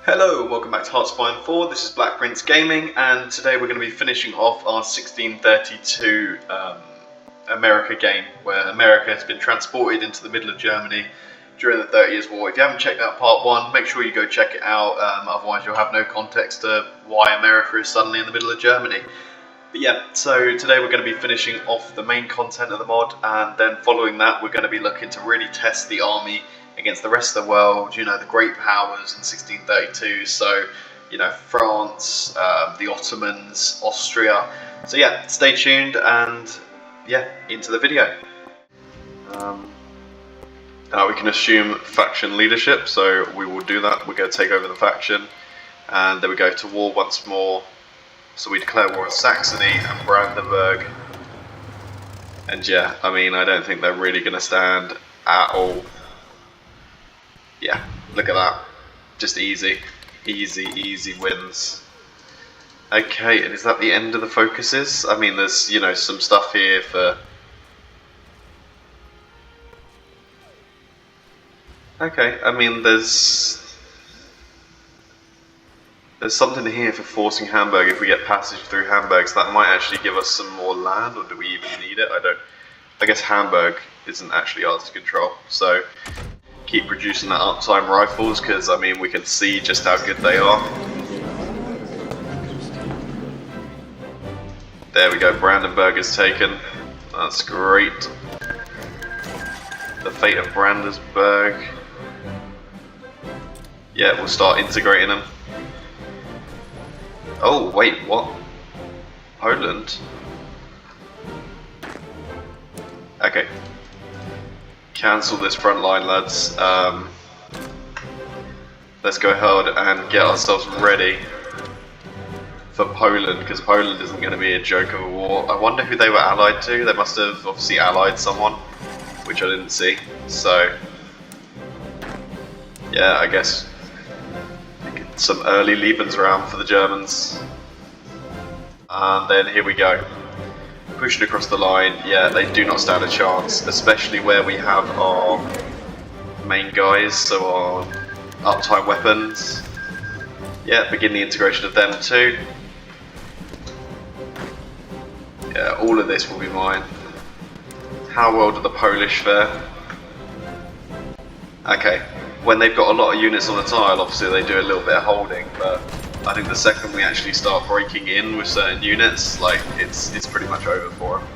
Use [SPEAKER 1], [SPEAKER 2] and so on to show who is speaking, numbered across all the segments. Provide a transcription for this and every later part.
[SPEAKER 1] Hello, welcome back to HOI4. This is Black Prince Gaming, and today we're going to be finishing off our 1632 America game, where America has been transported into the middle of Germany during the 30 Years' War. If you haven't checked out part 1, make sure you go check it out, otherwise you'll have no context to why America is suddenly in the middle of Germany. But yeah, so today we're going to be finishing off the main content of the mod, and then following that we're going to be looking to really test the army against the rest of the world, you know, the great powers in 1632, so, you know, France, the Ottomans, Austria. So yeah, stay tuned and, yeah, into the video. Now we can assume faction leadership, so we will do that. We're going to take over the faction, and then we go to war once more. So we declare war on Saxony and Brandenburg. And yeah, I mean, I don't think they're really going to stand at all. Yeah, look at that. Just easy wins. Okay, and is that the end of the focuses? I mean, there's, you know, some stuff here for... Okay, I mean, there's something here for forcing Hamburg if we get passage through Hamburg, so that might actually give us some more land, or do we even need it? I guess Hamburg isn't actually ours to control, so... Keep producing that uptime rifles, because I mean we can see just how good they are. There we go, Brandenburg is taken. That's great. The fate of Brandenburg. Yeah, we'll start integrating them. Oh wait, what? Poland? Okay. Cancel this front line, lads. Let's go ahead and get ourselves ready for Poland, because Poland isn't going to be a joke of a war. I wonder who they were allied to. They must have obviously allied someone, which I didn't see. So, yeah, I guess some early Lebensraum for the Germans. And then here we go. Pushing across the line, yeah, they do not stand a chance, especially where we have our main guys, so our uptime weapons. Yeah, begin the integration of them too. Yeah, all of this will be mine. How well do the Polish fare? Okay, when they've got a lot of units on the tile, obviously they do a little bit of holding, but I think the second we actually start breaking in with certain units, like, it's pretty much over for them.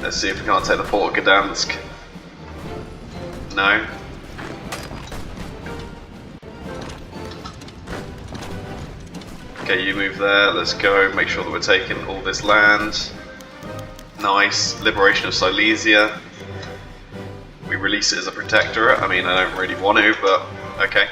[SPEAKER 1] Let's see if we can't take the Port of Gdansk. No. Okay, you move there, let's go, make sure that we're taking all this land. Nice, liberation of Silesia. We release it as a protectorate. I mean, I don't really want to, but okay.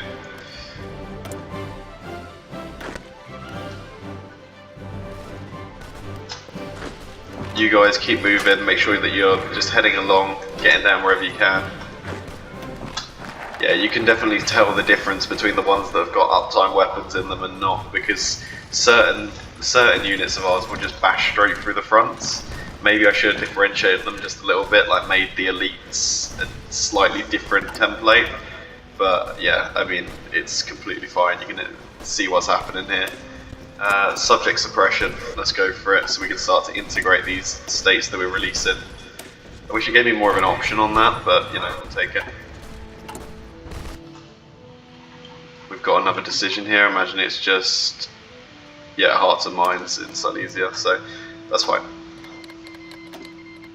[SPEAKER 1] You guys keep moving, make sure that you're just heading along, getting down wherever you can. Yeah, you can definitely tell the difference between the ones that have got uptime weapons in them and not, because certain units of ours will just bash straight through the fronts. Maybe I should have differentiated them just a little bit, like made the elites a slightly different template. But yeah, I mean, it's completely fine. You can see what's happening here. Subject suppression, let's go for it so we can start to integrate these states that we're releasing. I wish you gave me more of an option on that, but you know, we'll take it. We've got another decision here. Imagine it's just, yeah, hearts and minds in Silesia, so that's fine.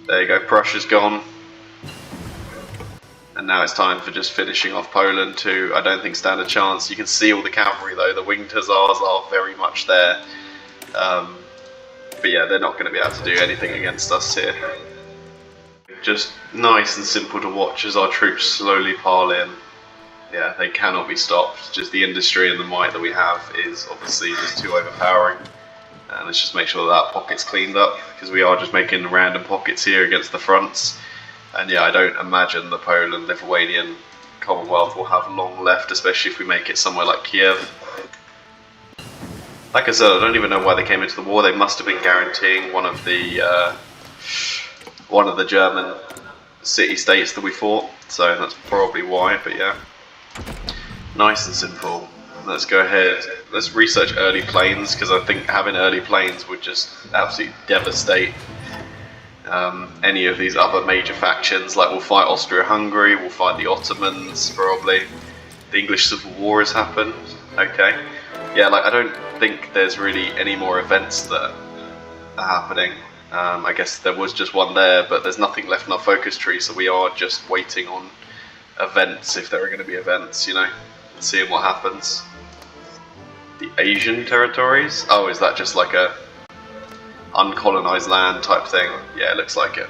[SPEAKER 1] There you go, Prussia's gone. And now it's time for just finishing off Poland too. I don't think stand a chance. You can see all the cavalry though. The winged hussars are very much there. But yeah, they're not going to be able to do anything against us here. Just nice and simple to watch as our troops slowly pile in. Yeah, they cannot be stopped. Just the industry and the might that we have is obviously just too overpowering. And let's just make sure that pocket's cleaned up, because we are just making random pockets here against the fronts. And yeah, I don't imagine the Poland-Lithuanian Commonwealth will have long left, especially if we make it somewhere like Kiev. Like I said, I don't even know why they came into the war. They must have been guaranteeing one of the German city-states that we fought, so that's probably why, but yeah. Nice and simple. Let's go ahead. Let's research early planes, because I think having early planes would just absolutely devastate any of these other major factions. Like, we'll fight Austria-Hungary, we'll fight the Ottomans, probably. The English Civil War has happened. Okay. Yeah, like, I don't think there's really any more events that are happening. I guess there was just one there, but there's nothing left in our focus tree, so we are just waiting on events, if there are going to be events, you know, seeing what happens. The Asian territories? Oh, is that just like a uncolonized land type thing? Yeah, it looks like it.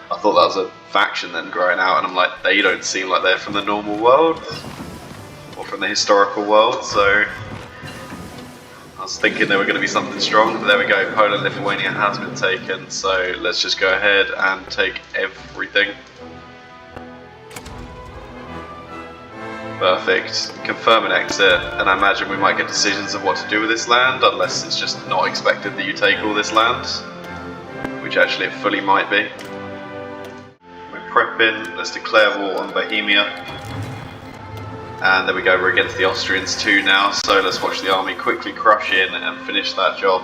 [SPEAKER 1] I thought that was a faction then growing out, and I'm like, they don't seem like they're from the normal world or from the historical world, so I was thinking there were going to be something strong, but there we go. Poland, Lithuania has been taken, so let's just go ahead and take everything. Perfect. Confirm an exit, and I imagine we might get decisions of what to do with this land, unless it's just not expected that you take all this land, which actually it fully might be. We're prepping. Let's declare war on Bohemia. And there we go, we're against the Austrians too now, so let's watch the army quickly crush in and finish that job.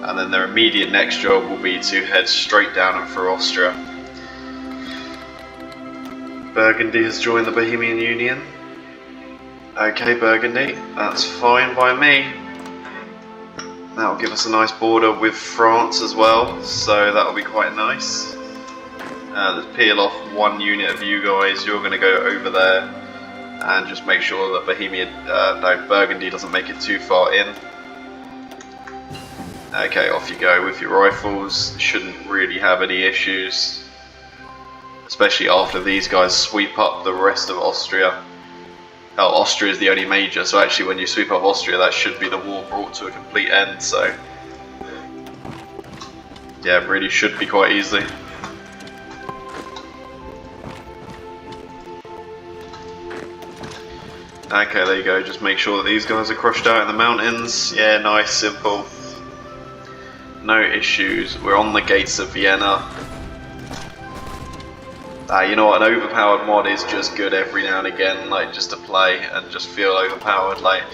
[SPEAKER 1] And then their immediate next job will be to head straight down and through Austria. Burgundy has joined the Bohemian Union. Okay, Burgundy, that's fine by me. That'll give us a nice border with France as well, so that'll be quite nice. Let's peel off one unit of you guys. You're going to go over there and just make sure that Burgundy doesn't make it too far in. Okay, off you go with your rifles. Shouldn't really have any issues, especially after these guys sweep up the rest of Austria. Oh, Austria is the only major, so actually when you sweep up Austria, that should be the war brought to a complete end, so yeah, it really should be quite easy. Okay, there you go, just make sure that these guys are crushed out in the mountains. Yeah, nice, simple. No issues. We're on the gates of Vienna. You know what, an overpowered mod is just good every now and again, like just to play and just feel overpowered. Like,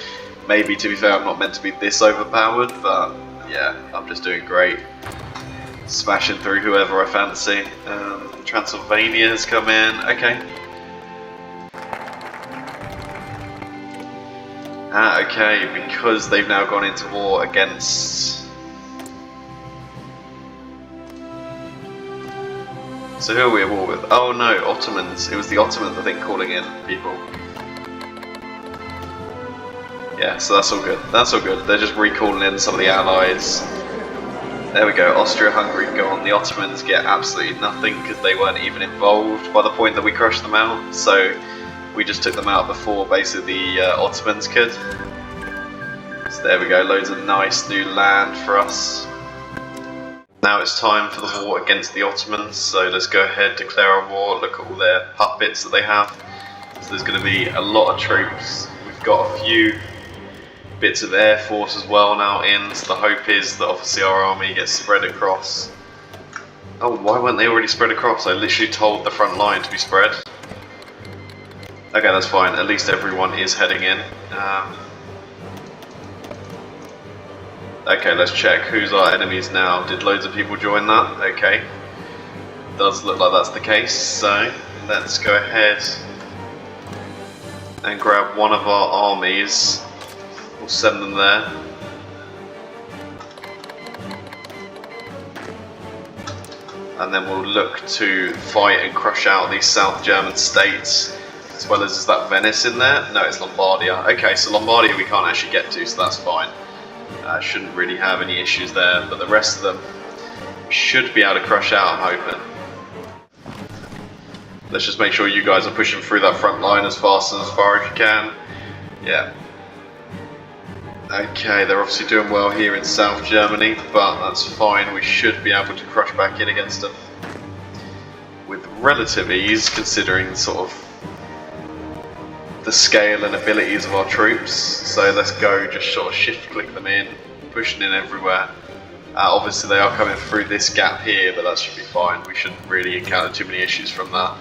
[SPEAKER 1] maybe, to be fair, I'm not meant to be this overpowered, but yeah, I'm just doing great. Smashing through whoever I fancy. Transylvania's come in, okay. Okay, because they've now gone into war against... So who are we at war with? Oh no, Ottomans. It was the Ottomans, I think, calling in people. Yeah, so that's all good. That's all good. They're just recalling in some of the allies. There we go, Austria-Hungary gone. The Ottomans get absolutely nothing because they weren't even involved by the point that we crushed them out. So we just took them out before basically the Ottomans could. So there we go, loads of nice new land for us. Now it's time for the war against the Ottomans, so let's go ahead, declare a war. Look at all their puppets that they have. So there's going to be a lot of troops. We've got a few bits of air force as well now in, so the hope is that obviously our army gets spread across. Oh, why weren't they already spread across? I literally told the front line to be spread. Okay, that's fine, at least everyone is heading in. Okay, let's check who's our enemies now. Did loads of people join that? Okay. Does look like that's the case, so let's go ahead and grab one of our armies. We'll send them there. And then we'll look to fight and crush out these South German states, as well as, is that Venice in there? No, it's Lombardia. Okay, so Lombardia we can't actually get to, so that's fine. Shouldn't really have any issues there, but the rest of them should be able to crush out, I'm hoping. Let's just make sure you guys are pushing through that front line as fast and as far as you can. Yeah. Okay, they're obviously doing well here in South Germany, but that's fine. We should be able to crush back in against them with relative ease, considering sort of the scale and abilities of our troops. So let's go, just sort of shift click them in, pushing in everywhere. Obviously they are coming through this gap here, but that should be fine. We shouldn't really encounter too many issues from that.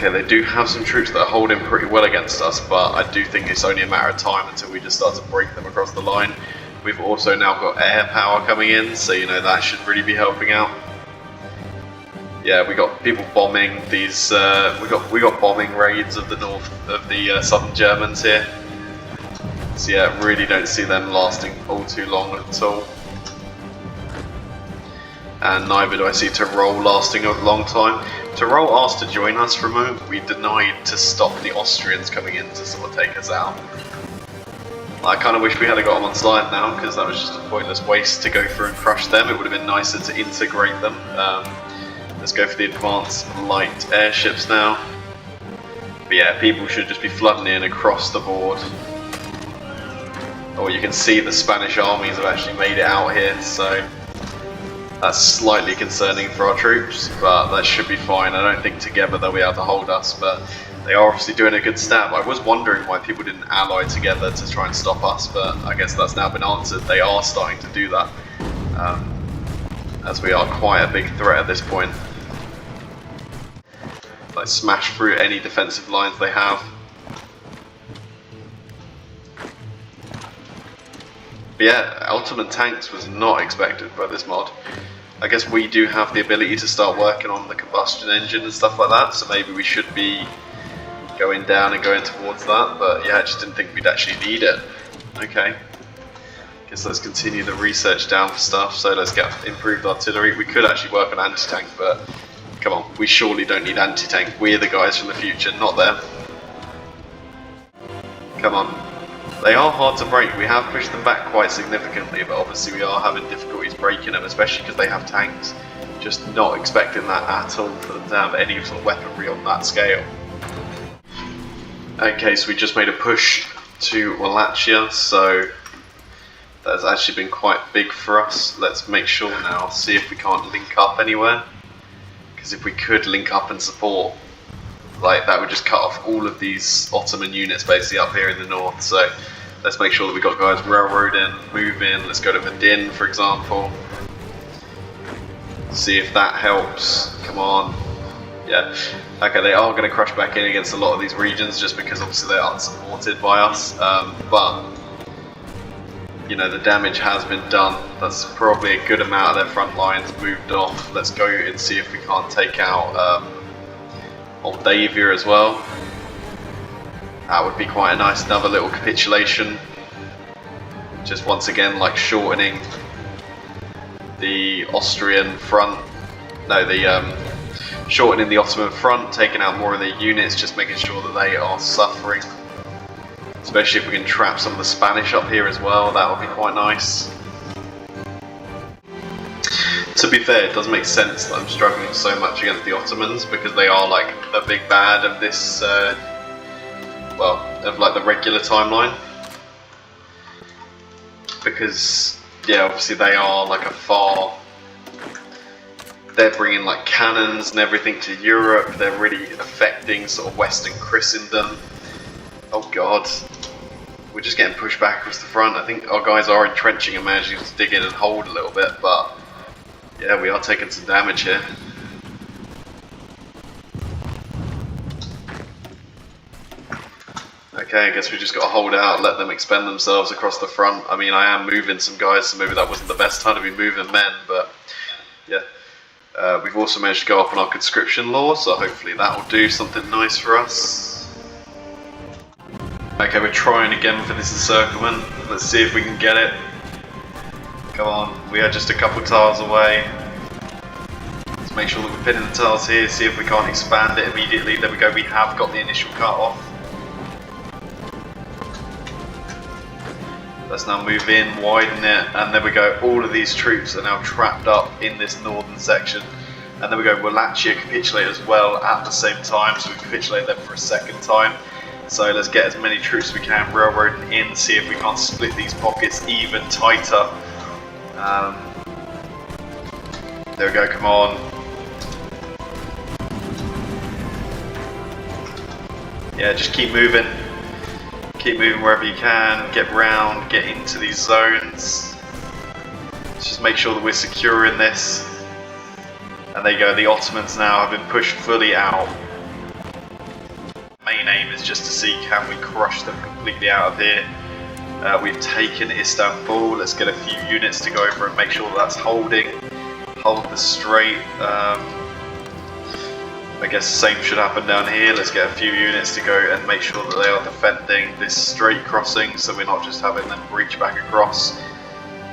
[SPEAKER 1] Okay, they do have some troops that are holding pretty well against us, but I do think it's only a matter of time until we just start to break them across the line. We've also now got air power coming in, so you know that should really be helping out. Yeah, we got people bombing these. We got bombing raids of the southern Germans here. So yeah, really don't see them lasting all too long at all. And neither do I see Tyrol lasting a long time. Tyrol asked to join us for a moment. We denied to stop the Austrians coming in to sort of take us out. I kind of wish we had got them on side now, because that was just a pointless waste to go through and crush them. It would have been nicer to integrate them. Let's go for the advanced light airships now. But yeah, people should just be flooding in across the board. Oh, you can see the Spanish armies have actually made it out here, so that's slightly concerning for our troops, but that should be fine. I don't think together they'll be able to hold us, but they are obviously doing a good stab. I was wondering why people didn't ally together to try and stop us, but I guess that's now been answered. They are starting to do that, as we are quite a big threat at this point. Like, smash through any defensive lines they have. But yeah, Ottoman tanks was not expected by this mod. I guess we do have the ability to start working on the combustion engine and stuff like that, so maybe we should be going down and going towards that, but yeah, I just didn't think we'd actually need it. Okay. Guess let's continue the research down for stuff, so let's get improved artillery. We could actually work on anti-tank, but come on, we surely don't need anti-tank. We're the guys from the future, not them. Come on. They are hard to break. We have pushed them back quite significantly, but obviously we are having difficulties breaking them, especially because they have tanks. Just not expecting that at all, for them to have any sort of weaponry on that scale. Okay, so we just made a push to Wallachia, so that's actually been quite big for us. Let's make sure now, see if we can't link up anywhere. Because if we could link up and support, like, that would just cut off all of these Ottoman units basically up here in the north. So let's make sure that we got guys railroading, moving. Let's go to Verdun, for example. See if that helps. Come on. Yeah. Okay, they are going to crush back in against a lot of these regions just because obviously they aren't supported by us. But you know, the damage has been done. That's probably a good amount of their front lines moved off. Let's go and see if we can't take out Moldavia as well. That would be quite a nice another little capitulation. Just once again, like, shortening the Austrian front. No, shortening the Ottoman front, taking out more of their units, just making sure that they are suffering. Especially if we can trap some of the Spanish up here as well, that would be quite nice. To be fair, it does make sense that I'm struggling so much against the Ottomans, because they are like the big bad of this, well, of like the regular timeline. Because, yeah, obviously they are like they're bringing like cannons and everything to Europe. They're really affecting sort of Western Christendom. Oh god, we're just getting pushed back across the front. I think our guys are entrenching and managing to dig in and hold a little bit, but yeah, we are taking some damage here. Okay, I guess we just got to hold out, let them expend themselves across the front. I mean, I am moving some guys, so maybe that wasn't the best time to be moving men, but yeah. We've also managed to go up on our conscription law, so hopefully that will do something nice for us. Okay, we're trying again for this encirclement. Let's see if we can get it. Come on, we are just a couple tiles away. Let's make sure that we're pinning the tiles here, see if we can't expand it immediately. There we go, we have got the initial cut off. Let's now move in, widen it, and there we go. All of these troops are now trapped up in this northern section. And then we go, Wallachia capitulate as well at the same time, so we capitulate them for a second time. So let's get as many troops as we can railroading in, see if we can't split these pockets even tighter. There we go, come on. Yeah, just keep moving. Keep moving wherever you can, get round, get into these zones. Let's just make sure that we're securing this. And there you go, the Ottomans now have been pushed fully out. main aim is just to see can we crush them completely out of here. We've taken Istanbul. Let's get a few units to go over and make sure that's holding. Hold the strait. I guess the same should happen down here. Let's get a few units to go and make sure that they are defending this strait crossing, so we're not just having them breach back across.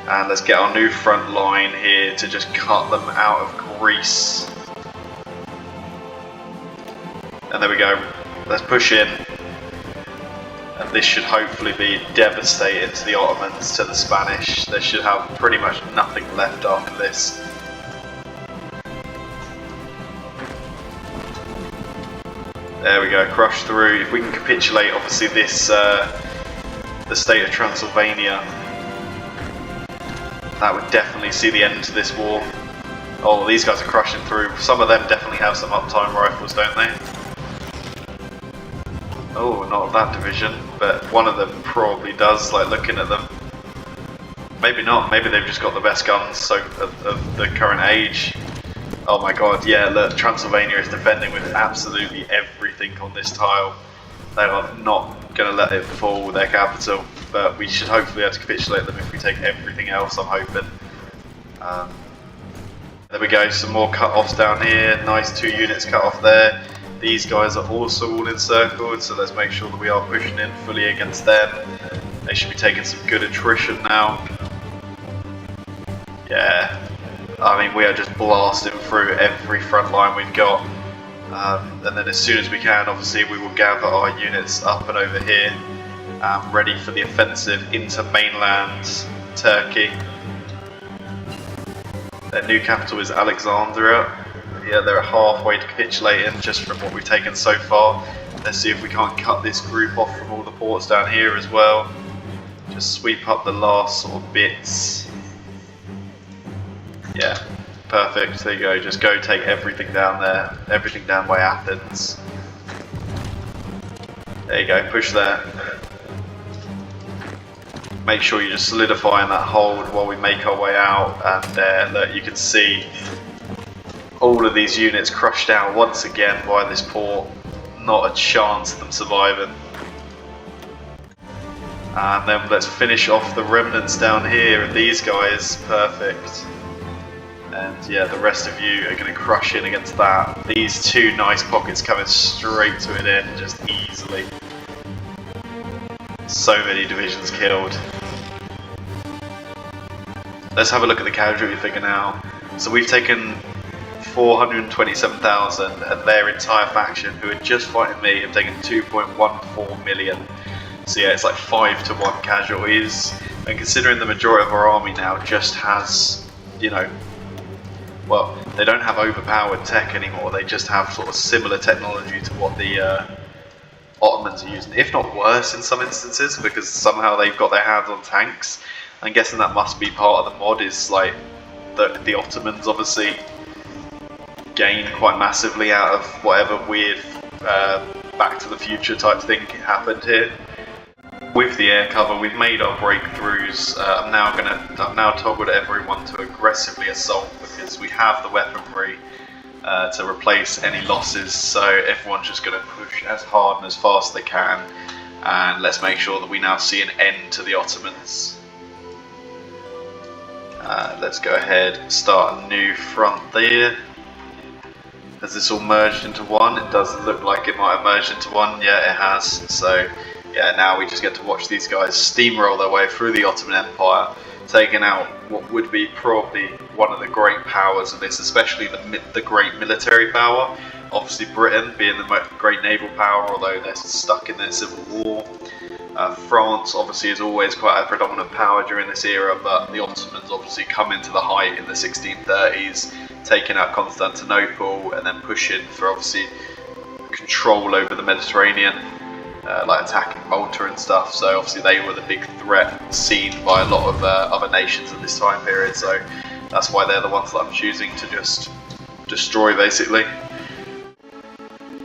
[SPEAKER 1] And let's get our new front line here to just cut them out of Greece. And there we go. Let's push in. And this should hopefully be devastating to the Ottomans, to the Spanish. They should have pretty much nothing left after this. There we go, crush through. If we can capitulate, obviously, this the state of Transylvania, that would definitely see the end to this war. Oh, these guys are crushing through. Some of them definitely have some uptime rifles, don't they? Oh, not of that division, but one of them probably does, like looking at them. Maybe not, maybe they've just got the best guns of the current age. Oh my god, yeah, look, Transylvania is defending with absolutely everything on this tile. They are not going to let it fall, their capital, but we should hopefully be able to capitulate them if we take everything else, I'm hoping. There we go, some more cut-offs down here, nice 2 units cut off there. These guys are also all encircled, so let's make sure that we are pushing in fully against them. They should be taking some good attrition now. Yeah. I mean, we are just blasting through every front line we've got. And then as soon as we can, obviously, we will gather our units up and over here, ready for the offensive into mainland Turkey. Their new capital is Alexandria. Yeah, they're halfway to capitulating just from what we've taken so far. Let's see if we can't cut this group off from all the ports down here as well. Just sweep up the last sort of bits. Yeah, perfect, there you go, just go take everything down there, everything down by Athens. There you go, push there. Make sure you're just solidifying that hold while we make our way out, and there, look, you can see all of these units crushed down once again by this port. Not a chance of them surviving. And then let's finish off the remnants down here, and these guys, perfect. And yeah, the rest of you are going to crush in against that. These 2 nice pockets coming straight to an end, just easily. So many divisions killed. Let's have a look at the casualty figure now. So we've taken 427,000, and their entire faction, who are just fighting me, have taken 2.14 million. So yeah, it's like 5 to 1 casualties. And considering the majority of our army now just has, you know, well, they don't have overpowered tech anymore, they just have sort of similar technology to what the Ottomans are using, if not worse in some instances, because somehow they've got their hands on tanks. I'm guessing that must be part of the mod, is like the Ottomans obviously gain quite massively out of whatever weird Back to the Future type thing happened here. With the air cover, we've made our breakthroughs. I'm now toggled everyone to aggressively assault, because we have the weaponry to replace any losses. So everyone's just going to push as hard and as fast as they can, and let's make sure that we now see an end to the Ottomans. Let's go ahead and start a new front there. Has this all merged into one? It does look like it might have merged into one. Yeah, it has. So yeah, now we just get to watch these guys steamroll their way through the Ottoman Empire, taking out what would be probably one of the great powers of this, especially the great military power. Obviously Britain being the great naval power, although they're stuck in their civil war. France obviously is always quite a predominant power during this era, but the Ottomans obviously come into the height in the 1630s, taking out Constantinople and then pushing for obviously control over the Mediterranean. Like attacking Malta and stuff, so obviously they were the big threat seen by a lot of other nations at this time period, so that's why they're the ones that I'm choosing to just destroy, basically.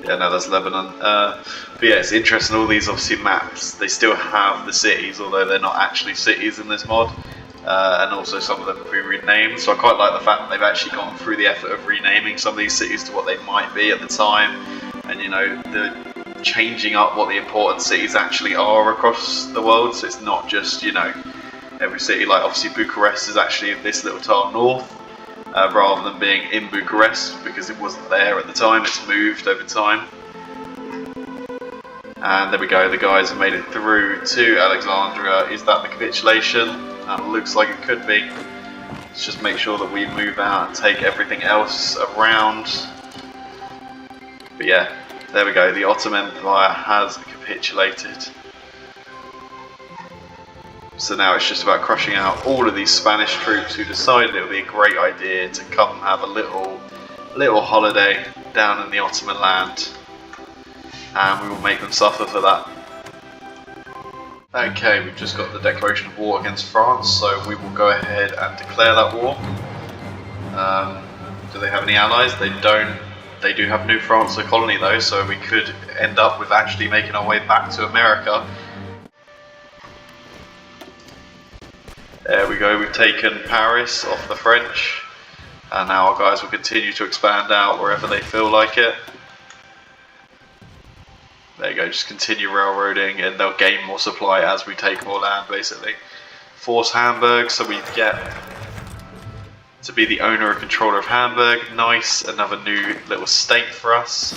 [SPEAKER 1] Yeah, no, that's Lebanon. But yeah, it's interesting, all these obviously maps, they still have the cities, although they're not actually cities in this mod, and also some of them have been renamed, so I quite like the fact that they've actually gone through the effort of renaming some of these cities to what they might be at the time, and you know, changing up what the important cities actually are across the world. So it's not just, you know, every city. Like obviously Bucharest is actually in this little tile north, rather than being in Bucharest, because it wasn't there at the time. It's moved over time. And there we go, the guys have made it through to Alexandria. Is that the capitulation? That looks like it could be. Let's just make sure that we move out and take everything else around. But yeah, there we go, the Ottoman Empire has capitulated. So now it's just about crushing out all of these Spanish troops who decided it would be a great idea to come have a little holiday down in the Ottoman land. And we will make them suffer for that. Okay, we've just got the declaration of war against France, so we will go ahead and declare that war. Do they have any allies? They don't. They do have New France, a colony though, so we could end up with actually making our way back to America. There we go, we've taken Paris off the French, and now our guys will continue to expand out wherever they feel like it. There you go, just continue railroading and they'll gain more supply as we take more land basically. Force Hamburg, so we get to be the owner and controller of Hamburg. Nice, another new little state for us.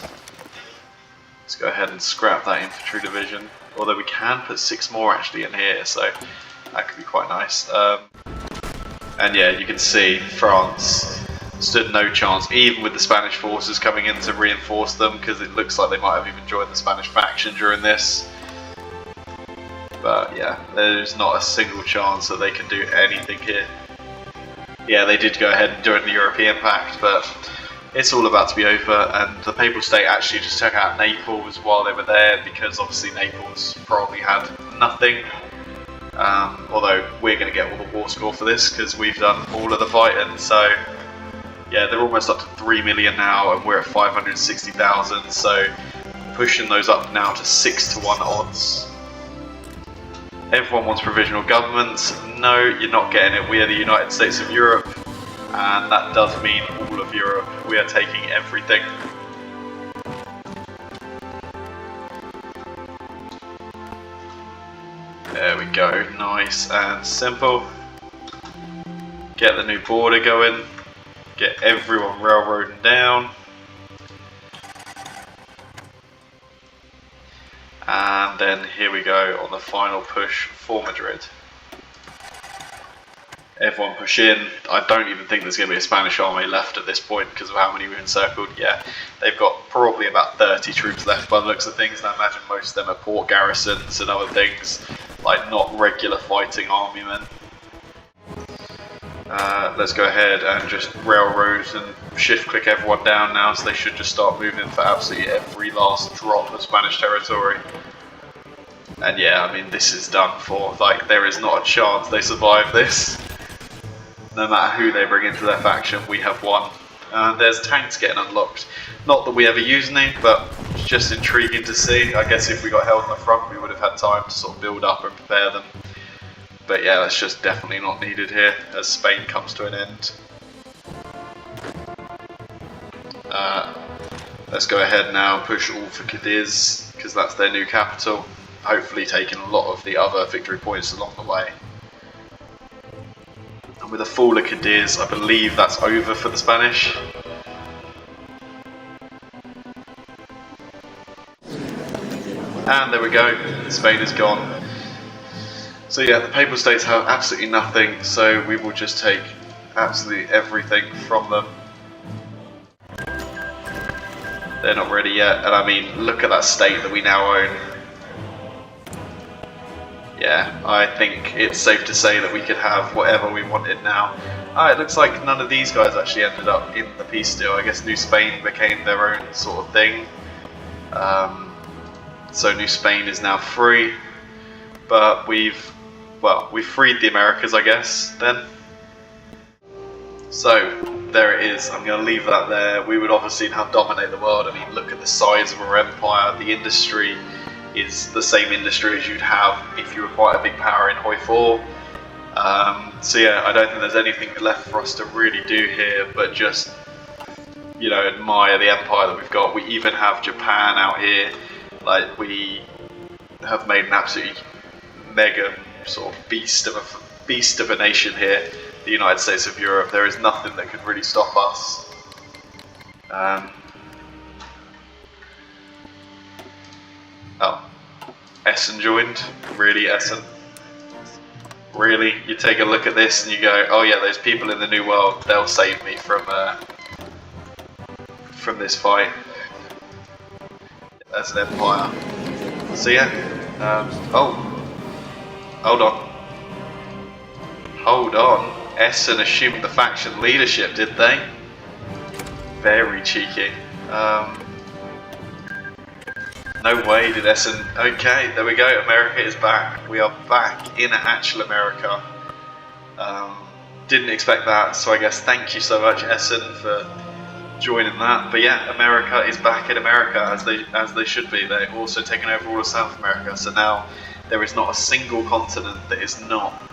[SPEAKER 1] Let's go ahead and scrap that infantry division. Although we can put 6 more actually in here, so that could be quite nice. And yeah, you can see France stood no chance, even with the Spanish forces coming in to reinforce them, because it looks like they might have even joined the Spanish faction during this. But yeah, there's not a single chance that they can do anything here. Yeah, they did go ahead and join the European Pact, but it's all about to be over, and the Papal State actually just took out Naples while they were there, because obviously Naples probably had nothing. Although we're going to get all the war score for this, because we've done all of the fighting, so yeah, they're almost up to 3 million now, and we're at 560,000, so pushing those up now to 6-1 odds. Everyone wants provisional governments. No, you're not getting it. We are the United States of Europe, and that does mean all of Europe. We are taking everything. There we go, nice and simple. Get the new border going. Get everyone railroading down. And then here we go on the final push for Madrid. Everyone push in. I don't even think there's going to be a Spanish army left at this point because of how many we've encircled. Yeah, they've got probably about 30 troops left by the looks of things, and I imagine most of them are port garrisons and other things, like not regular fighting army men. Let's go ahead and just railroad and shift click everyone down now, so they should just start moving for absolutely every last drop of Spanish territory. And yeah, I mean, this is done for. Like, there is not a chance they survive this. No matter who they bring into their faction, we have won. There's tanks getting unlocked. Not that we ever use any, but it's just intriguing to see. I guess if we got held in the front, we would have had time to sort of build up and prepare them. But yeah, that's just definitely not needed here as Spain comes to an end. Let's go ahead now and push all for Cadiz, because that's their new capital. Hopefully taking a lot of the other victory points along the way. And with a fall of Cadiz, I believe that's over for the Spanish. And there we go, Spain is gone. So yeah, the Papal States have absolutely nothing, so we will just take absolutely everything from them. They're not ready yet, and I mean, look at that state that we now own. Yeah, I think it's safe to say that we could have whatever we wanted now. It looks like none of these guys actually ended up in the peace deal. I guess New Spain became their own sort of thing. So New Spain is now free, but we've freed the Americas, I guess, then. So, there it is. I'm going to leave that there. We would obviously now dominate the world. I mean, look at the size of our empire. The industry is the same industry as you'd have if you were quite a big power in HOI4. So yeah, I don't think there's anything left for us to really do here, but just, you know, admire the empire that we've got. We even have Japan out here. Like, we have made an absolutely mega sort of beast of a nation here, the United States of Europe. There is nothing that could really stop us. Oh, Essen joined. Really, Essen? Really? You take a look at this and you go, oh yeah, those people in the New World, they'll save me from this fight as an empire. So yeah, oh, hold on. Essen assumed the faction leadership, did they? Very cheeky. No way did Essen. Okay, there we go. America is back. We are back in actual America. Didn't expect that, so I guess thank you so much, Essen, for joining that. But yeah, America is back in America as they should be. They're also taking over all of South America. So now there is not a single continent that is not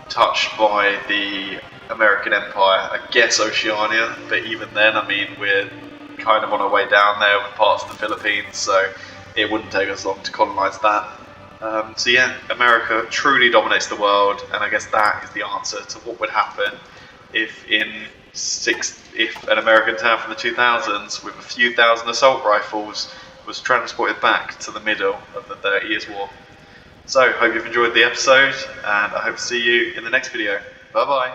[SPEAKER 1] touched by the American Empire. I guess Oceania, but even then, I mean, we're kind of on our way down there with parts of the Philippines, so it wouldn't take us long to colonize that. So yeah, America truly dominates the world, and I guess that is the answer to what would happen if an American town from the 2000s with a few thousand assault rifles was transported back to the middle of the 30 Years' War. So, hope you've enjoyed the episode, and I hope to see you in the next video. Bye bye.